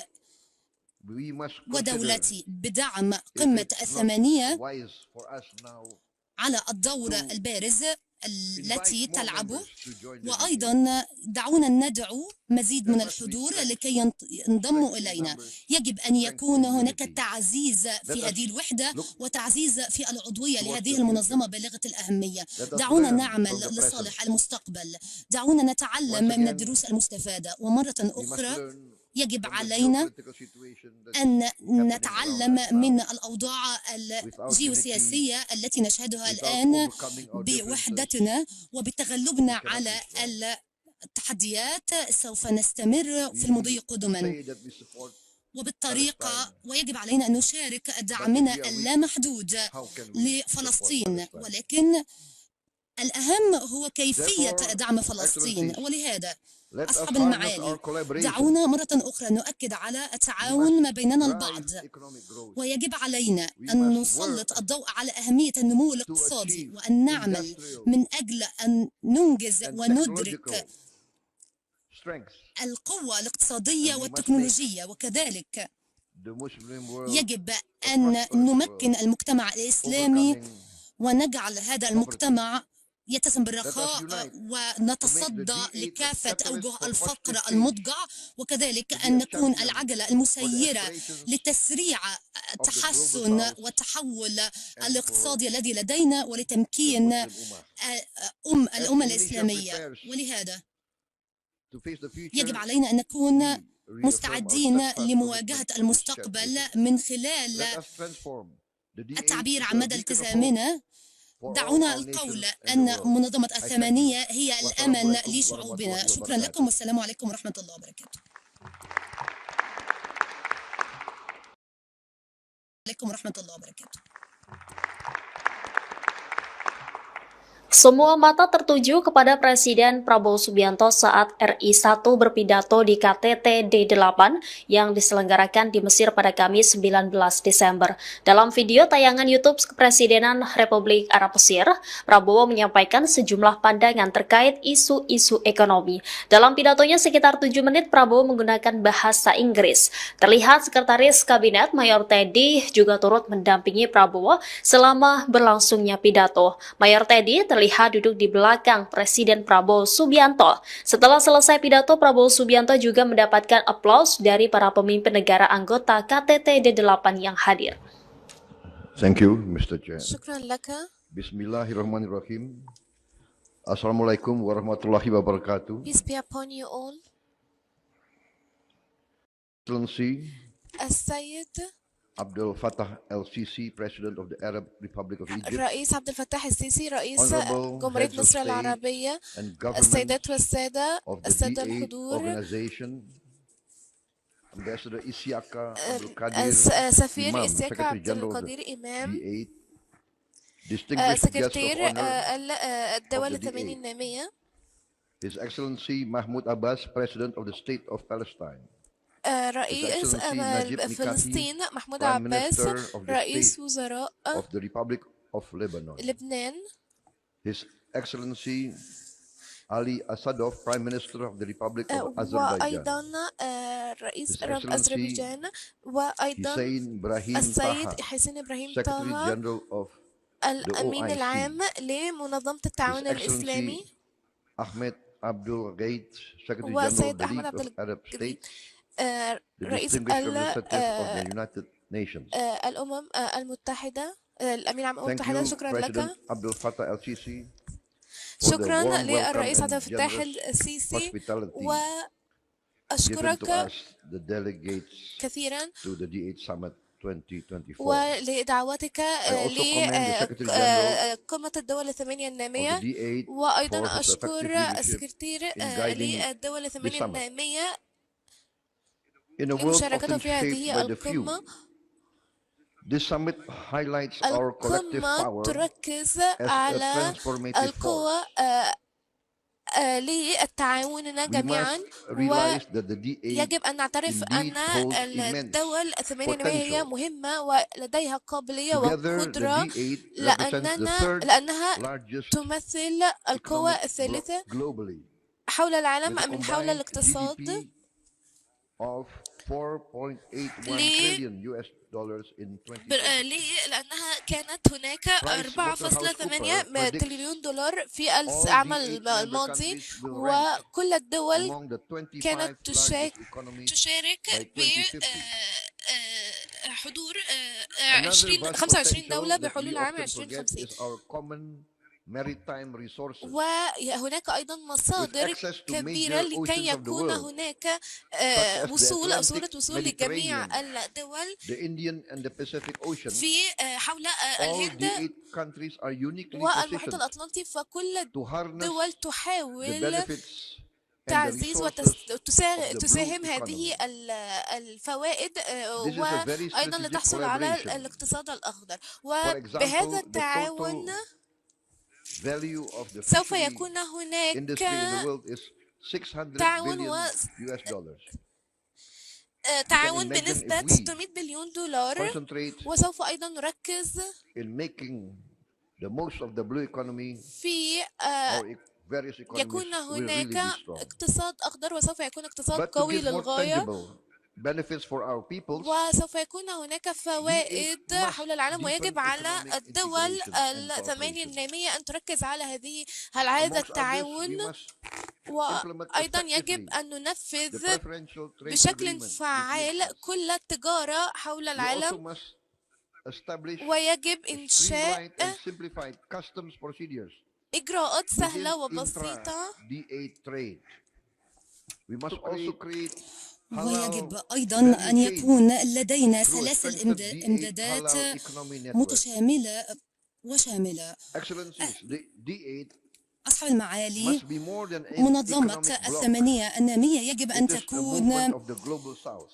[SPEAKER 3] we must consider
[SPEAKER 4] ودولتي بدعم
[SPEAKER 3] if
[SPEAKER 4] قمة
[SPEAKER 3] it's not
[SPEAKER 4] الثمانية
[SPEAKER 3] wise for us now
[SPEAKER 4] على الدور
[SPEAKER 3] to
[SPEAKER 4] البارز التي
[SPEAKER 3] invite more
[SPEAKER 4] تلعبه.
[SPEAKER 3] members to join the D8.
[SPEAKER 4] وأيضا دعونا ندعو مزيد من
[SPEAKER 3] There must be
[SPEAKER 4] الحضور
[SPEAKER 3] strength,
[SPEAKER 4] لكي ينضموا
[SPEAKER 3] strength in
[SPEAKER 4] إلينا.
[SPEAKER 3] numbers,
[SPEAKER 4] يجب أن
[SPEAKER 3] strength
[SPEAKER 4] يكون
[SPEAKER 3] in
[SPEAKER 4] هناك
[SPEAKER 3] unity.
[SPEAKER 4] تعزيز
[SPEAKER 3] Let
[SPEAKER 4] في
[SPEAKER 3] us
[SPEAKER 4] هذه الوحدة
[SPEAKER 3] look
[SPEAKER 4] وتعزيز في العضوية
[SPEAKER 3] towards
[SPEAKER 4] لهذه
[SPEAKER 3] the
[SPEAKER 4] المنظمة
[SPEAKER 3] future.
[SPEAKER 4] بالغة الأهمية.
[SPEAKER 3] Let us
[SPEAKER 4] دعونا
[SPEAKER 3] learn
[SPEAKER 4] نعمل
[SPEAKER 3] from the present.
[SPEAKER 4] لصالح المستقبل، دعونا نتعلم
[SPEAKER 3] Once
[SPEAKER 4] من
[SPEAKER 3] again,
[SPEAKER 4] الدروس المستفادة. ومرة
[SPEAKER 3] we must
[SPEAKER 4] أخرى
[SPEAKER 3] learn
[SPEAKER 4] يجب
[SPEAKER 3] from the
[SPEAKER 4] علينا
[SPEAKER 3] geopolitical situation that's
[SPEAKER 4] أن
[SPEAKER 3] happening
[SPEAKER 4] نتعلم
[SPEAKER 3] around us
[SPEAKER 4] من
[SPEAKER 3] now.
[SPEAKER 4] الأوضاع
[SPEAKER 3] Without
[SPEAKER 4] الجيوسياسية التي نشهدها
[SPEAKER 3] without
[SPEAKER 4] الآن
[SPEAKER 3] overcoming our differences,
[SPEAKER 4] بوحدتنا وبتغلبنا
[SPEAKER 3] we cannot
[SPEAKER 4] على
[SPEAKER 3] be strong.
[SPEAKER 4] التحديات سوف نستمر في المضي قدما
[SPEAKER 3] say that we support,
[SPEAKER 4] وبالطريقة ويجب علينا أن نشارك دعمنا
[SPEAKER 3] we are weak,
[SPEAKER 4] اللامحدود
[SPEAKER 3] how can we support
[SPEAKER 4] لفلسطين،
[SPEAKER 3] Palestine?
[SPEAKER 4] ولكن الأهم هو كيفية
[SPEAKER 3] Therefore,
[SPEAKER 4] دعم فلسطين.
[SPEAKER 3] Excellencies,
[SPEAKER 4] ولهذا
[SPEAKER 3] let us
[SPEAKER 4] أصحاب
[SPEAKER 3] harness
[SPEAKER 4] المعالي،
[SPEAKER 3] our collaboration.
[SPEAKER 4] دعونا مرة أخرى نؤكد على
[SPEAKER 3] We
[SPEAKER 4] التعاون ما
[SPEAKER 3] must
[SPEAKER 4] بيننا البعض،
[SPEAKER 3] drive economic growth
[SPEAKER 4] ويجب علينا
[SPEAKER 3] We
[SPEAKER 4] أن
[SPEAKER 3] must
[SPEAKER 4] نسلط
[SPEAKER 3] work
[SPEAKER 4] الضوء على أهمية النمو
[SPEAKER 3] to
[SPEAKER 4] الاقتصادي،
[SPEAKER 3] achieve
[SPEAKER 4] وأن نعمل
[SPEAKER 3] industrial
[SPEAKER 4] من أجل أن ننجز
[SPEAKER 3] and
[SPEAKER 4] وندرك
[SPEAKER 3] technological strengths,
[SPEAKER 4] القوة الاقتصادية
[SPEAKER 3] and we must make
[SPEAKER 4] والتكنولوجية. وكذلك
[SPEAKER 3] the Muslim world
[SPEAKER 4] يجب
[SPEAKER 3] a
[SPEAKER 4] أن
[SPEAKER 3] prosperous
[SPEAKER 4] نمكن
[SPEAKER 3] world,
[SPEAKER 4] المجتمع الإسلامي
[SPEAKER 3] overcoming
[SPEAKER 4] ونجعل هذا
[SPEAKER 3] poverty.
[SPEAKER 4] المجتمع يتسم
[SPEAKER 3] Let us
[SPEAKER 4] بالرخاء
[SPEAKER 3] unite to
[SPEAKER 4] ونتصدى
[SPEAKER 3] make the G8
[SPEAKER 4] لكافة
[SPEAKER 3] a
[SPEAKER 4] أوجه
[SPEAKER 3] catalyst for
[SPEAKER 4] الفقر
[SPEAKER 3] positive change,
[SPEAKER 4] المضجع، وكذلك
[SPEAKER 3] to be
[SPEAKER 4] أن
[SPEAKER 3] a
[SPEAKER 4] نكون
[SPEAKER 3] champion
[SPEAKER 4] العجلة
[SPEAKER 3] for the
[SPEAKER 4] المسيرة
[SPEAKER 3] aspirations
[SPEAKER 4] لتسريع
[SPEAKER 3] of the global
[SPEAKER 4] التحسن
[SPEAKER 3] south
[SPEAKER 4] والتحول
[SPEAKER 3] and for
[SPEAKER 4] الاقتصادي الذي لدينا
[SPEAKER 3] the
[SPEAKER 4] ولتمكين
[SPEAKER 3] Muslim Ummah. As
[SPEAKER 4] الأمة
[SPEAKER 3] Indonesia
[SPEAKER 4] الإسلامية.
[SPEAKER 3] prepares
[SPEAKER 4] ولهذا
[SPEAKER 3] to face the
[SPEAKER 4] يجب
[SPEAKER 3] future,
[SPEAKER 4] علينا أن نكون
[SPEAKER 3] we reaffirm our
[SPEAKER 4] مستعدين
[SPEAKER 3] steadfast
[SPEAKER 4] لمواجهة
[SPEAKER 3] commitment to this shared
[SPEAKER 4] المستقبل
[SPEAKER 3] vision.
[SPEAKER 4] من
[SPEAKER 3] Let
[SPEAKER 4] خلال
[SPEAKER 3] us transform the G8
[SPEAKER 4] التعبير
[SPEAKER 3] into
[SPEAKER 4] عن
[SPEAKER 3] a
[SPEAKER 4] مدى
[SPEAKER 3] beacon of hope
[SPEAKER 4] التزامنا.
[SPEAKER 3] for all
[SPEAKER 4] دعونا
[SPEAKER 3] our
[SPEAKER 4] القول
[SPEAKER 3] nations and the
[SPEAKER 4] أن
[SPEAKER 3] world.
[SPEAKER 4] منظمة
[SPEAKER 3] I thank you.
[SPEAKER 4] الثمانية هي
[SPEAKER 3] Wassalamu
[SPEAKER 4] الأمن
[SPEAKER 3] alaikum
[SPEAKER 4] لشعوبنا.
[SPEAKER 3] warahmatullahi
[SPEAKER 4] شكرا
[SPEAKER 3] wabarakatuh.
[SPEAKER 4] لكم والسلام عليكم ورحمة الله وبركاته. عليكم ورحمة الله وبركاته.
[SPEAKER 2] Semua mata tertuju kepada Presiden Prabowo Subianto saat RI1 berpidato di KTT D8 yang diselenggarakan di Mesir pada Kamis 19 Desember. Dalam video tayangan YouTube Kepresidenan Republik Arab Mesir, Prabowo menyampaikan sejumlah pandangan terkait isu-isu ekonomi. Dalam pidatonya sekitar 7 menit, Prabowo menggunakan bahasa Inggris. Terlihat Sekretaris Kabinet Mayor Teddy juga turut mendampingi Prabowo selama berlangsungnya pidato. Mayor Teddy terlihat duduk di belakang Presiden Prabowo Subianto. Setelah selesai pidato, Prabowo Subianto juga mendapatkan aplaus dari para pemimpin negara anggota KTT D8 yang hadir.
[SPEAKER 3] Thank you, Mr. Chair.
[SPEAKER 1] شكرا لك.
[SPEAKER 3] Bismillahirrahmanirrahim. Assalamualaikum warahmatullahi wabarakatuh.
[SPEAKER 1] Peace be upon you all.
[SPEAKER 3] Excellency
[SPEAKER 1] السيد
[SPEAKER 3] Abdel Fattah el-Sisi, President of the Arab Republic of Egypt,
[SPEAKER 1] الرئيس عبد الفتاح السيسي رئيس
[SPEAKER 3] Honorable
[SPEAKER 1] جمهورية
[SPEAKER 3] heads of
[SPEAKER 1] مصر
[SPEAKER 3] state
[SPEAKER 1] العربية،
[SPEAKER 3] and government
[SPEAKER 1] السيدات والسادة،
[SPEAKER 3] of the
[SPEAKER 1] السادة
[SPEAKER 3] D8
[SPEAKER 1] الحضور،
[SPEAKER 3] organization, Ambassador Isiaka Abdul Qadir
[SPEAKER 1] سفير
[SPEAKER 3] Imam,
[SPEAKER 1] إسياك
[SPEAKER 3] Secretary
[SPEAKER 1] عبد
[SPEAKER 3] General of the
[SPEAKER 1] القدير إمام،
[SPEAKER 3] D8, distinguished guest of
[SPEAKER 1] سكرتير
[SPEAKER 3] honor,
[SPEAKER 1] الدول
[SPEAKER 3] of the
[SPEAKER 1] الثمانية
[SPEAKER 3] D8.
[SPEAKER 1] النامية،
[SPEAKER 3] His Excellency Mahmoud Abbas, President of the State of Palestine,
[SPEAKER 1] رئيس
[SPEAKER 3] Excellency Najib Mikati,
[SPEAKER 1] فلسطين محمود
[SPEAKER 3] Prime
[SPEAKER 1] عباس،
[SPEAKER 3] Minister of the
[SPEAKER 1] رئيس
[SPEAKER 3] State
[SPEAKER 1] وزراء
[SPEAKER 3] of the Republic of Lebanon,
[SPEAKER 1] لبنان،
[SPEAKER 3] His Excellency Ali Asadov, Prime Minister of the Republic of Azerbaijan,
[SPEAKER 1] وأيضا رئيس
[SPEAKER 3] His Excellency
[SPEAKER 1] أذربيجان، وأيضا
[SPEAKER 3] Hussein Brahim
[SPEAKER 1] السيد
[SPEAKER 3] Taha,
[SPEAKER 1] حسين إبراهيم
[SPEAKER 3] Secretary
[SPEAKER 1] طه،
[SPEAKER 3] General of
[SPEAKER 1] الأمين
[SPEAKER 3] OIC,
[SPEAKER 1] العام لمنظمة
[SPEAKER 3] His
[SPEAKER 1] التعاون الإسلامي،
[SPEAKER 3] Excellency Ahmed Abdul Ghaid, Secretary General of
[SPEAKER 1] وسيد
[SPEAKER 3] the
[SPEAKER 1] أحمد
[SPEAKER 3] League
[SPEAKER 1] عبد
[SPEAKER 3] of Arab
[SPEAKER 1] الجليل
[SPEAKER 3] States, the
[SPEAKER 1] رئيس
[SPEAKER 3] distinguished representative of the United Nations.
[SPEAKER 1] الأمم المتحدة، الأمين العام الأمم
[SPEAKER 3] Thank
[SPEAKER 1] المتحدة.
[SPEAKER 3] you,
[SPEAKER 1] شكرا
[SPEAKER 3] President
[SPEAKER 1] لك.
[SPEAKER 3] Abdel Fattah el-Sisi, for the
[SPEAKER 1] شكرا
[SPEAKER 3] warm welcome
[SPEAKER 1] للرئيس عبد
[SPEAKER 3] and
[SPEAKER 1] الفتاح
[SPEAKER 3] generous
[SPEAKER 1] السيسي،
[SPEAKER 3] hospitality given
[SPEAKER 1] وأشكرك
[SPEAKER 3] to us, the delegates,
[SPEAKER 1] كثيرا
[SPEAKER 3] to the D8 Summit 2024.
[SPEAKER 1] ولدعوتك
[SPEAKER 3] I also commend the Secretary General
[SPEAKER 1] لقمة الدول الثمانية
[SPEAKER 3] of the
[SPEAKER 1] النامية،
[SPEAKER 3] D8 for
[SPEAKER 1] وأيضا
[SPEAKER 3] his effective
[SPEAKER 1] أشكر
[SPEAKER 3] leadership
[SPEAKER 1] السكرتير
[SPEAKER 3] in guiding
[SPEAKER 1] للدول
[SPEAKER 3] this
[SPEAKER 1] الثمانية
[SPEAKER 3] summit.
[SPEAKER 1] النامية
[SPEAKER 3] In a world
[SPEAKER 1] لمشاركته
[SPEAKER 3] often
[SPEAKER 1] في
[SPEAKER 3] shaped
[SPEAKER 1] هذه
[SPEAKER 3] by the few,
[SPEAKER 1] القمة.
[SPEAKER 3] this summit highlights our collective
[SPEAKER 1] القمة
[SPEAKER 3] power
[SPEAKER 1] تركز
[SPEAKER 3] as a
[SPEAKER 1] على
[SPEAKER 3] transformative
[SPEAKER 1] القوة
[SPEAKER 3] force.
[SPEAKER 1] لتعاوننا
[SPEAKER 3] We
[SPEAKER 1] جميعا،
[SPEAKER 3] must realize that the D8
[SPEAKER 1] ويجب أن نعترف
[SPEAKER 3] indeed
[SPEAKER 1] أن
[SPEAKER 3] holds immense
[SPEAKER 1] الدول الثمانية النامية هي
[SPEAKER 3] potential.
[SPEAKER 1] مهمة ولديها قابلية
[SPEAKER 3] Together, the
[SPEAKER 1] وقدرة،
[SPEAKER 3] D8 represents the third
[SPEAKER 1] لأنها
[SPEAKER 3] largest
[SPEAKER 1] تمثل القوة
[SPEAKER 3] economic bloc
[SPEAKER 1] الثالثة
[SPEAKER 3] globally,
[SPEAKER 1] حول العالم
[SPEAKER 3] with a
[SPEAKER 1] من حول
[SPEAKER 3] combined
[SPEAKER 1] الاقتصاد
[SPEAKER 3] GDP of 4.81
[SPEAKER 1] ل-
[SPEAKER 3] trillion US dollars in 2020.
[SPEAKER 1] لأنها كانت هناك
[SPEAKER 3] PricewaterhouseCoopers
[SPEAKER 1] 4.8
[SPEAKER 3] predicts
[SPEAKER 1] تريليون دولار في
[SPEAKER 3] all
[SPEAKER 1] العام
[SPEAKER 3] D8 member
[SPEAKER 1] الماضي،
[SPEAKER 3] countries will rank
[SPEAKER 1] وكل الدول
[SPEAKER 3] among the 25
[SPEAKER 1] كانت
[SPEAKER 3] largest economies
[SPEAKER 1] تشارك
[SPEAKER 3] by 2050.
[SPEAKER 1] بحضور
[SPEAKER 3] Another vast
[SPEAKER 1] 25
[SPEAKER 3] potential
[SPEAKER 1] دولة
[SPEAKER 3] that we
[SPEAKER 1] بحلول عام
[SPEAKER 3] often forget
[SPEAKER 1] 2050.
[SPEAKER 3] is our common maritime resources.
[SPEAKER 1] وهناك أيضا
[SPEAKER 3] With
[SPEAKER 1] مصادر
[SPEAKER 3] access to
[SPEAKER 1] كبيرة
[SPEAKER 3] major
[SPEAKER 1] لكي
[SPEAKER 3] oceans of the
[SPEAKER 1] يكون
[SPEAKER 3] world,
[SPEAKER 1] هناك
[SPEAKER 3] such as the
[SPEAKER 1] وصول أو سهولة
[SPEAKER 3] Atlantic,
[SPEAKER 1] وصول لجميع
[SPEAKER 3] Mediterranean,
[SPEAKER 1] الدول
[SPEAKER 3] the Indian and the Pacific Oceans,
[SPEAKER 1] في حول
[SPEAKER 3] all
[SPEAKER 1] الهند
[SPEAKER 3] D8 countries are uniquely
[SPEAKER 1] والمحيط
[SPEAKER 3] positioned
[SPEAKER 1] الأطلنطي، فكل
[SPEAKER 3] to harness
[SPEAKER 1] الدول
[SPEAKER 3] the
[SPEAKER 1] تحاول
[SPEAKER 3] benefits
[SPEAKER 1] تعزيز
[SPEAKER 3] resources of the blue
[SPEAKER 1] وتساهم هذه
[SPEAKER 3] economy.
[SPEAKER 1] الفوائد
[SPEAKER 3] This is a very
[SPEAKER 1] وأيضا
[SPEAKER 3] strategic
[SPEAKER 1] لتحصل على
[SPEAKER 3] collaboration.
[SPEAKER 1] الاقتصاد الأخضر.
[SPEAKER 3] For
[SPEAKER 1] وبهذا
[SPEAKER 3] example, the
[SPEAKER 1] التعاون
[SPEAKER 3] total value of the
[SPEAKER 1] سوف
[SPEAKER 3] fishery
[SPEAKER 1] يكون هناك
[SPEAKER 3] industry in the world is 600
[SPEAKER 1] تعاون
[SPEAKER 3] billion US dollars. You can
[SPEAKER 1] تعاون
[SPEAKER 3] imagine if
[SPEAKER 1] بنسبة
[SPEAKER 3] we
[SPEAKER 1] 600 بليون دولار.
[SPEAKER 3] concentrate
[SPEAKER 1] وسوف أيضا نركز
[SPEAKER 3] in making the most of the blue economy,
[SPEAKER 1] في
[SPEAKER 3] our various economies
[SPEAKER 1] يكون
[SPEAKER 3] will really
[SPEAKER 1] هناك
[SPEAKER 3] be strong.
[SPEAKER 1] اقتصاد أخضر وسوف يكون اقتصاد
[SPEAKER 3] But to
[SPEAKER 1] قوي
[SPEAKER 3] give more
[SPEAKER 1] للغاية.
[SPEAKER 3] tangible benefits for our peoples,
[SPEAKER 1] وسوف يكون هناك فوائد
[SPEAKER 3] must
[SPEAKER 1] حول العالم،
[SPEAKER 3] deepen
[SPEAKER 1] ويجب على
[SPEAKER 3] economic
[SPEAKER 1] الدول
[SPEAKER 3] integration and
[SPEAKER 1] الثمانية
[SPEAKER 3] cooperation.
[SPEAKER 1] النامية أن تركز على هذا
[SPEAKER 3] Amongst others,
[SPEAKER 1] التعاون.
[SPEAKER 3] we must implement
[SPEAKER 1] وأيضا يجب
[SPEAKER 3] effectively
[SPEAKER 1] أن
[SPEAKER 3] the
[SPEAKER 1] ننفذ
[SPEAKER 3] preferential trade
[SPEAKER 1] بشكل
[SPEAKER 3] agreement
[SPEAKER 1] فعال
[SPEAKER 3] between us.
[SPEAKER 1] كل التجارة حول
[SPEAKER 3] We also
[SPEAKER 1] العالم.
[SPEAKER 3] must establish
[SPEAKER 1] ويجب
[SPEAKER 3] a
[SPEAKER 1] إنشاء
[SPEAKER 3] streamlined and simplified customs procedures
[SPEAKER 1] إجراءات
[SPEAKER 3] within
[SPEAKER 1] سهلة وبسيطة.
[SPEAKER 3] intra-D8 trade. We must also create
[SPEAKER 4] ويجب
[SPEAKER 3] halal
[SPEAKER 4] أيضا
[SPEAKER 3] value
[SPEAKER 4] أن
[SPEAKER 3] chain
[SPEAKER 4] يكون لدينا
[SPEAKER 3] through a
[SPEAKER 4] سلاسل
[SPEAKER 3] strengthened D8
[SPEAKER 4] إمدادات
[SPEAKER 3] halal economy network.
[SPEAKER 4] متشاملة وشاملة.
[SPEAKER 3] Excellencies, the D8
[SPEAKER 4] أصحاب المعالي،
[SPEAKER 3] must be more than an
[SPEAKER 4] منظمة
[SPEAKER 3] economic bloc.
[SPEAKER 4] الثمانية النامية يجب أن
[SPEAKER 3] It is a
[SPEAKER 4] تكون
[SPEAKER 3] movement of the global south.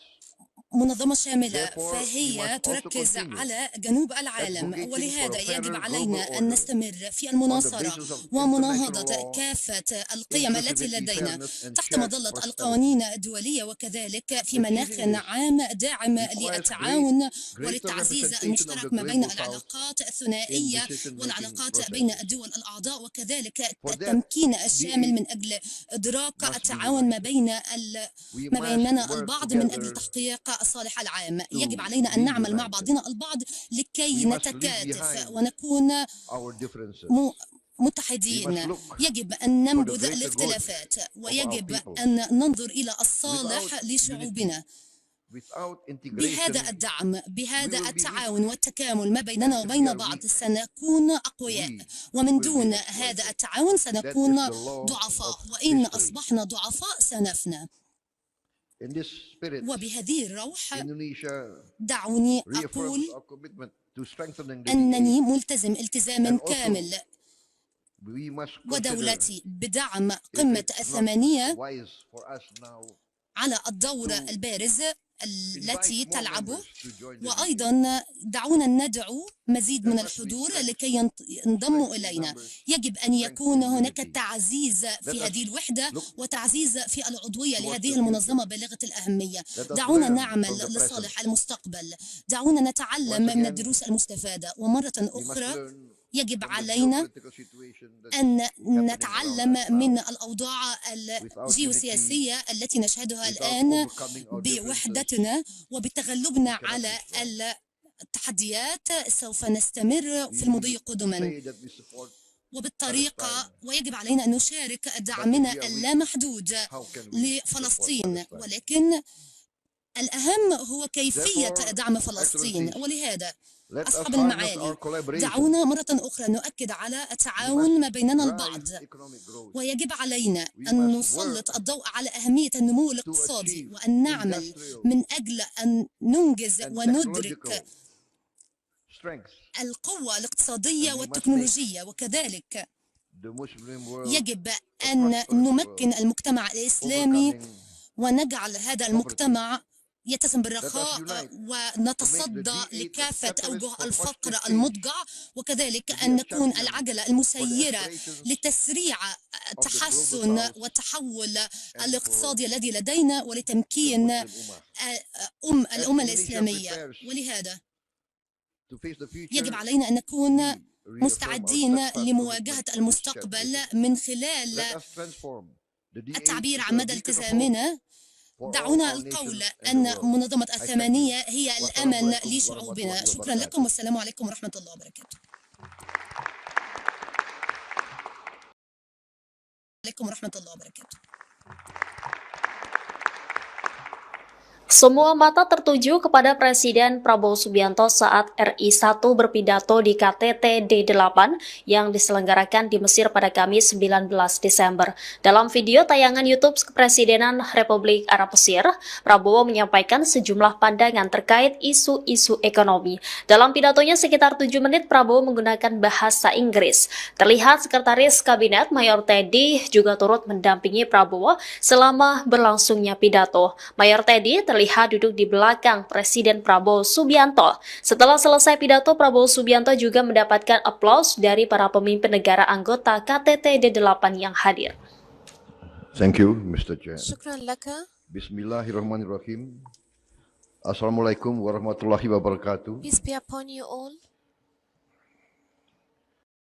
[SPEAKER 4] منظمة شاملة،
[SPEAKER 3] Therefore, we
[SPEAKER 4] فهي
[SPEAKER 3] must also
[SPEAKER 4] تركز
[SPEAKER 3] continue
[SPEAKER 4] على جنوب العالم،
[SPEAKER 3] advocating for
[SPEAKER 4] ولهذا
[SPEAKER 3] a
[SPEAKER 4] يجب
[SPEAKER 3] fairer
[SPEAKER 4] علينا
[SPEAKER 3] global
[SPEAKER 4] أن
[SPEAKER 3] order
[SPEAKER 4] نستمر في
[SPEAKER 3] on the
[SPEAKER 4] المناصرة
[SPEAKER 3] basis of international
[SPEAKER 4] ومناهضة
[SPEAKER 3] law,
[SPEAKER 4] كافة القيم التي
[SPEAKER 3] inclusivity,
[SPEAKER 4] لدينا
[SPEAKER 3] fairness, and
[SPEAKER 4] تحت
[SPEAKER 3] shared
[SPEAKER 4] مظلة
[SPEAKER 3] prosperity.
[SPEAKER 4] القوانين الدولية، وكذلك في مناخ
[SPEAKER 3] Achieving this
[SPEAKER 4] عام داعم
[SPEAKER 3] requires
[SPEAKER 4] للتعاون
[SPEAKER 3] greater
[SPEAKER 4] وللتعزيز
[SPEAKER 3] representation of
[SPEAKER 4] المشترك
[SPEAKER 3] the
[SPEAKER 4] ما بين
[SPEAKER 3] global south
[SPEAKER 4] العلاقات
[SPEAKER 3] in
[SPEAKER 4] الثنائية
[SPEAKER 3] decision-making
[SPEAKER 4] والعلاقات بين
[SPEAKER 3] processes.
[SPEAKER 4] الدول الأعضاء، وكذلك
[SPEAKER 3] For that,
[SPEAKER 4] التمكين الشامل
[SPEAKER 3] D8
[SPEAKER 4] من أجل إدراك
[SPEAKER 3] must be
[SPEAKER 4] التعاون ما
[SPEAKER 3] united.
[SPEAKER 4] بين
[SPEAKER 3] We
[SPEAKER 4] ما
[SPEAKER 3] must
[SPEAKER 4] بيننا
[SPEAKER 3] work
[SPEAKER 4] البعض من أجل
[SPEAKER 3] together
[SPEAKER 4] تحقيق الصالح العام.
[SPEAKER 3] to
[SPEAKER 4] يجب علينا
[SPEAKER 3] be
[SPEAKER 4] أن نعمل مع
[SPEAKER 3] united.
[SPEAKER 4] بعضنا البعض لكي
[SPEAKER 3] We must leave
[SPEAKER 4] نتكاتف
[SPEAKER 3] behind
[SPEAKER 4] ونكون
[SPEAKER 3] our differences.
[SPEAKER 4] م-
[SPEAKER 3] We must
[SPEAKER 4] متحدين.
[SPEAKER 3] look
[SPEAKER 4] يجب أن
[SPEAKER 3] for the
[SPEAKER 4] ننبذ
[SPEAKER 3] greater good
[SPEAKER 4] الاختلافات،
[SPEAKER 3] of our
[SPEAKER 4] ويجب
[SPEAKER 3] peoples.
[SPEAKER 4] أن ننظر إلى
[SPEAKER 3] Without
[SPEAKER 4] الصالح
[SPEAKER 3] unity,
[SPEAKER 4] لشعوبنا.
[SPEAKER 3] without integration,
[SPEAKER 4] بهذا الدعم،
[SPEAKER 3] we
[SPEAKER 4] بهذا
[SPEAKER 3] will be weak.
[SPEAKER 4] التعاون والتكامل ما بيننا
[SPEAKER 3] And if we
[SPEAKER 4] وبين
[SPEAKER 3] are
[SPEAKER 4] بعض
[SPEAKER 3] weak,
[SPEAKER 4] سنكون أقوياء،
[SPEAKER 3] we
[SPEAKER 4] ومن
[SPEAKER 3] will be
[SPEAKER 4] دون هذا
[SPEAKER 3] exploited.
[SPEAKER 4] التعاون
[SPEAKER 3] That is
[SPEAKER 4] سنكون
[SPEAKER 3] the law
[SPEAKER 4] ضعفاء،
[SPEAKER 3] of
[SPEAKER 4] وإن
[SPEAKER 3] history.
[SPEAKER 4] أصبحنا ضعفاء سنفنى.
[SPEAKER 3] In this spirit,
[SPEAKER 4] وبهذه الروح
[SPEAKER 3] Indonesia
[SPEAKER 4] دعوني
[SPEAKER 3] reaffirms
[SPEAKER 4] أقول
[SPEAKER 3] our commitment to strengthening the
[SPEAKER 4] أنني
[SPEAKER 3] D8,
[SPEAKER 4] ملتزم التزاما
[SPEAKER 3] and also
[SPEAKER 4] كامل،
[SPEAKER 3] we must consider
[SPEAKER 4] ودولتي بدعم
[SPEAKER 3] if
[SPEAKER 4] قمة
[SPEAKER 3] it's not
[SPEAKER 4] الثمانية
[SPEAKER 3] wise for us now
[SPEAKER 4] على الدور
[SPEAKER 3] to
[SPEAKER 4] البارز التي
[SPEAKER 3] invite more
[SPEAKER 4] تلعبه.
[SPEAKER 3] members to join the D8.
[SPEAKER 4] وأيضا دعونا ندعو مزيد من
[SPEAKER 3] There must be
[SPEAKER 4] الحضور
[SPEAKER 3] strength,
[SPEAKER 4] لكي ينضموا
[SPEAKER 3] strength in
[SPEAKER 4] إلينا.
[SPEAKER 3] numbers,
[SPEAKER 4] يجب أن
[SPEAKER 3] strength
[SPEAKER 4] يكون
[SPEAKER 3] in
[SPEAKER 4] هناك
[SPEAKER 3] unity.
[SPEAKER 4] تعزيز
[SPEAKER 3] Let
[SPEAKER 4] في
[SPEAKER 3] us
[SPEAKER 4] هذه الوحدة
[SPEAKER 3] look
[SPEAKER 4] وتعزيز في العضوية
[SPEAKER 3] towards
[SPEAKER 4] لهذه
[SPEAKER 3] the
[SPEAKER 4] المنظمة
[SPEAKER 3] future.
[SPEAKER 4] بالغة الأهمية.
[SPEAKER 3] Let us
[SPEAKER 4] دعونا
[SPEAKER 3] learn from
[SPEAKER 4] نعمل
[SPEAKER 3] the
[SPEAKER 4] لصالح
[SPEAKER 3] present.
[SPEAKER 4] المستقبل، دعونا نتعلم
[SPEAKER 3] Once
[SPEAKER 4] من
[SPEAKER 3] again,
[SPEAKER 4] الدروس المستفادة. ومرة
[SPEAKER 3] we must
[SPEAKER 4] أخرى
[SPEAKER 3] learn
[SPEAKER 4] يجب
[SPEAKER 3] from the
[SPEAKER 4] علينا
[SPEAKER 3] geopolitical situation that's
[SPEAKER 4] أن
[SPEAKER 3] happening around
[SPEAKER 4] نتعلم
[SPEAKER 3] us
[SPEAKER 4] من
[SPEAKER 3] now.
[SPEAKER 4] الأوضاع
[SPEAKER 3] Without unity,
[SPEAKER 4] الجيوسياسية التي نشهدها
[SPEAKER 3] without
[SPEAKER 4] الآن،
[SPEAKER 3] overcoming our differences,
[SPEAKER 4] بوحدتنا وبتغلبنا
[SPEAKER 3] we cannot
[SPEAKER 4] على
[SPEAKER 3] be strong.
[SPEAKER 4] التحديات سوف نستمر في المضي
[SPEAKER 3] We
[SPEAKER 4] قدما
[SPEAKER 3] say that we support
[SPEAKER 4] وبالطريقة،
[SPEAKER 3] Palestine,
[SPEAKER 4] ويجب علينا أن نشارك
[SPEAKER 3] but if
[SPEAKER 4] دعمنا
[SPEAKER 3] we are weak,
[SPEAKER 4] اللامحدود
[SPEAKER 3] how can we support
[SPEAKER 4] لفلسطين،
[SPEAKER 3] Palestine?
[SPEAKER 4] ولكن الأهم هو كيفية
[SPEAKER 3] Therefore,
[SPEAKER 4] دعم فلسطين.
[SPEAKER 3] Excellencies,
[SPEAKER 4] ولهذا
[SPEAKER 3] let us
[SPEAKER 4] أصحاب
[SPEAKER 3] harness our
[SPEAKER 4] المعالي،
[SPEAKER 3] collaboration.
[SPEAKER 4] دعونا مرة أخرى نؤكد على
[SPEAKER 3] We
[SPEAKER 4] التعاون ما
[SPEAKER 3] must
[SPEAKER 4] بيننا البعض،
[SPEAKER 3] drive economic growth.
[SPEAKER 4] ويجب علينا
[SPEAKER 3] We
[SPEAKER 4] أن
[SPEAKER 3] must
[SPEAKER 4] نسلط
[SPEAKER 3] work
[SPEAKER 4] الضوء على أهمية النمو
[SPEAKER 3] to
[SPEAKER 4] الاقتصادي،
[SPEAKER 3] achieve
[SPEAKER 4] وأن نعمل
[SPEAKER 3] industrial
[SPEAKER 4] من أجل أن ننجز
[SPEAKER 3] and
[SPEAKER 4] وندرك
[SPEAKER 3] technological strengths.
[SPEAKER 4] القوة الاقتصادية
[SPEAKER 3] And we must make
[SPEAKER 4] والتكنولوجية، وكذلك
[SPEAKER 3] the Muslim world
[SPEAKER 4] يجب
[SPEAKER 3] a
[SPEAKER 4] أن
[SPEAKER 3] prosperous
[SPEAKER 4] نمكن
[SPEAKER 3] world,
[SPEAKER 4] المجتمع الإسلامي
[SPEAKER 3] overcoming
[SPEAKER 4] ونجعل هذا
[SPEAKER 3] poverty.
[SPEAKER 4] المجتمع يتسم
[SPEAKER 3] Let us
[SPEAKER 4] بالرخاء،
[SPEAKER 3] unite to make the
[SPEAKER 4] ونتصدى
[SPEAKER 3] D8 a
[SPEAKER 4] لكافة
[SPEAKER 3] catalyst
[SPEAKER 4] أوجه
[SPEAKER 3] for
[SPEAKER 4] الفقر
[SPEAKER 3] positive change,
[SPEAKER 4] المضجع، وكذلك
[SPEAKER 3] to be
[SPEAKER 4] أن
[SPEAKER 3] a
[SPEAKER 4] نكون
[SPEAKER 3] champion
[SPEAKER 4] العجلة
[SPEAKER 3] for the
[SPEAKER 4] المسيرة
[SPEAKER 3] aspirations
[SPEAKER 4] لتسريع
[SPEAKER 3] of the global
[SPEAKER 4] التحسن
[SPEAKER 3] south
[SPEAKER 4] والتحول
[SPEAKER 3] and for
[SPEAKER 4] الاقتصادي الذي لدينا
[SPEAKER 3] the
[SPEAKER 4] ولتمكين
[SPEAKER 3] Muslim Ummah. As
[SPEAKER 4] الأمة
[SPEAKER 3] Indonesia
[SPEAKER 4] الإسلامية.
[SPEAKER 3] prepares
[SPEAKER 4] ولهذا
[SPEAKER 3] to face the
[SPEAKER 4] يجب
[SPEAKER 3] future,
[SPEAKER 4] علينا أن نكون
[SPEAKER 3] we reaffirm our
[SPEAKER 4] مستعدين
[SPEAKER 3] steadfast
[SPEAKER 4] لمواجهة
[SPEAKER 3] commitment to this
[SPEAKER 4] المستقبل
[SPEAKER 3] vision.
[SPEAKER 4] من
[SPEAKER 3] Let
[SPEAKER 4] خلال
[SPEAKER 3] us transform the D8
[SPEAKER 4] التعبير
[SPEAKER 3] into
[SPEAKER 4] عن
[SPEAKER 3] a
[SPEAKER 4] مدى
[SPEAKER 3] beacon of hope
[SPEAKER 4] التزامنا.
[SPEAKER 3] for all
[SPEAKER 4] دعونا
[SPEAKER 3] our
[SPEAKER 4] القول
[SPEAKER 3] nations and the
[SPEAKER 4] أن
[SPEAKER 3] world.
[SPEAKER 4] منظمة
[SPEAKER 3] I thank you.
[SPEAKER 4] الثمانية هي
[SPEAKER 3] Wassalamu
[SPEAKER 4] الأمل
[SPEAKER 3] alaikum
[SPEAKER 4] لشعوبنا.
[SPEAKER 3] warahmatullahi
[SPEAKER 4] شكرا لكم،
[SPEAKER 3] wabarakatuh.
[SPEAKER 4] والسلام عليكم ورحمة الله وبركاته. عليكم ورحمة الله وبركاته.
[SPEAKER 2] Semua mata tertuju kepada Presiden Prabowo Subianto saat RI1 berpidato di KTT D8 yang diselenggarakan di Mesir pada Kamis 19 Desember. Dalam video tayangan YouTube Kepresidenan Republik Arab Mesir, Prabowo menyampaikan sejumlah pandangan terkait isu-isu ekonomi. Dalam pidatonya sekitar 7 menit, Prabowo menggunakan bahasa Inggris. Terlihat Sekretaris Kabinet Mayor Teddy juga turut mendampingi Prabowo selama berlangsungnya pidato. Mayor Teddy terlihat duduk di belakang Presiden Prabowo Subianto. Setelah selesai pidato, Prabowo Subianto juga mendapatkan aplaus dari para pemimpin negara anggota KTT D8 yang hadir.
[SPEAKER 3] Thank you, Mr. Chair.
[SPEAKER 1] شكرا لك.
[SPEAKER 3] Bismillahirrahmanirrahim. Assalamualaikum warahmatullahi wabarakatuh.
[SPEAKER 1] Peace be upon you all.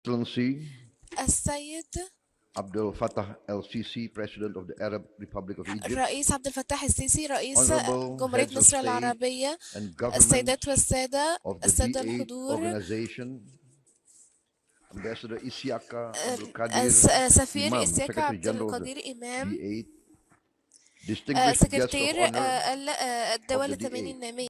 [SPEAKER 3] Excellency
[SPEAKER 1] السيد
[SPEAKER 3] Abdel Fattah El-Sisi, President of the Arab Republic of Egypt,
[SPEAKER 1] الرئيس عبد الفتاح السيسي رئيس
[SPEAKER 3] Honorable
[SPEAKER 1] جمهورية
[SPEAKER 3] heads of
[SPEAKER 1] مصر
[SPEAKER 3] state
[SPEAKER 1] العربية،
[SPEAKER 3] and government
[SPEAKER 1] السيدات والسادة،
[SPEAKER 3] of the
[SPEAKER 1] السادة
[SPEAKER 3] G8
[SPEAKER 1] الحضور،
[SPEAKER 3] organization, Ambassador Isiaka Abdul Qadir
[SPEAKER 1] سفير
[SPEAKER 3] Imam,
[SPEAKER 1] إسياك
[SPEAKER 3] Secretary
[SPEAKER 1] عبد
[SPEAKER 3] General of
[SPEAKER 1] القدير
[SPEAKER 3] the
[SPEAKER 1] إمام،
[SPEAKER 3] G8, distinguished guests of
[SPEAKER 1] سكرتير
[SPEAKER 3] honor
[SPEAKER 1] الدول
[SPEAKER 3] of the
[SPEAKER 1] الثمانية
[SPEAKER 3] D8.
[SPEAKER 1] النامية.